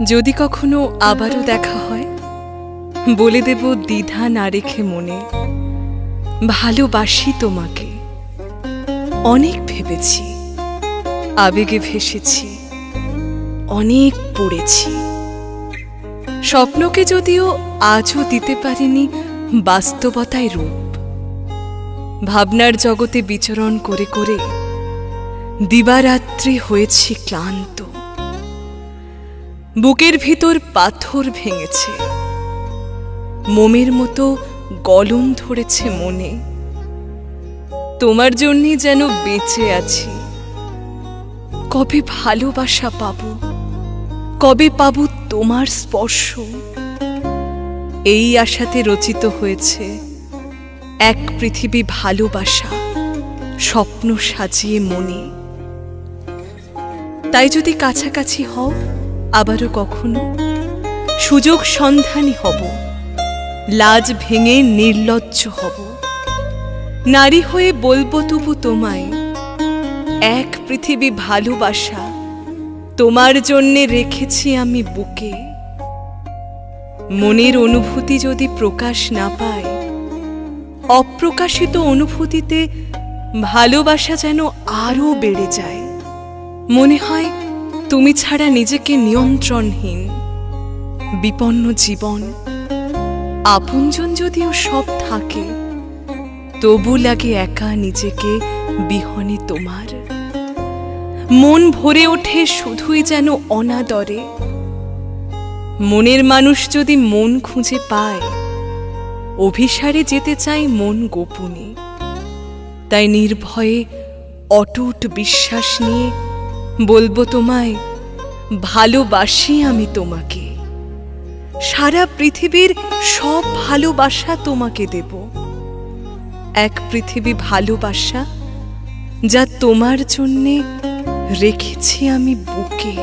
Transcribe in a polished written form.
যদি কখনো আবারও দেখা হয়, বলে দেব দ্বিধা না রেখে মনে, ভালোবাসি তোমাকে। অনেক ভেবেছি, আবেগে ভেসেছি, অনেক পড়েছি। স্বপ্নকে যদিও আজও দিতে পারিনি বাস্তবতায় রূপ, ভাবনার জগতে বিচরণ করে করে দিবারাত্রি হয়েছি ক্লান্ত। বুকের ভিতর পাথর ভেঙেছে, মোমের মতো গলন ধরেছে মনে। তোমার জন্যই যেন বেঁচে আছি। কবে ভালোবাসা পাবো, কবে পাবো তোমার স্পর্শ? এই আশাতে রচিত হয়েছে এক পৃথিবী ভালোবাসা, স্বপ্ন সাজিয়ে মনে। তাই যদি কাছাকাছি হও আবারও কখনো, সুযোগ সন্ধানী হব, লাজ ভেঙে নির্লজ্জ হব। নারী হয়ে বলবো তবু তোমায়, এক পৃথিবী ভালোবাসা তোমার জন্যে রেখেছি আমি বুকে। মনের অনুভূতি যদি প্রকাশ না পায়, অপ্রকাশিত অনুভূতিতে ভালোবাসা যেন আরও বেড়ে যায়। মনে হয় তুমি ছাড়া নিজেকে নিয়ন্ত্রণহীন, বিপন্ন জীবন। আপনজন যদিও সব থাকে, তবু লাগে একা নিজেকে বিহনে তোমার। মন ভরে ওঠে শুধুই যেন অনাদরে। মনের মানুষ যদি মন খুঁজে পায়, অভিসারে যেতে চাই মন গোপনে। তাই নির্ভয়ে অটুট বিশ্বাস নিয়ে বলবো তোমায়, ভালোবাসি আমি তোমাকে। সারা পৃথিবীর সব ভালোবাসা তোমাকে দেব, এক পৃথিবী ভালোবাসা যা তোমার জন্যে রেখেছি আমি বুকে।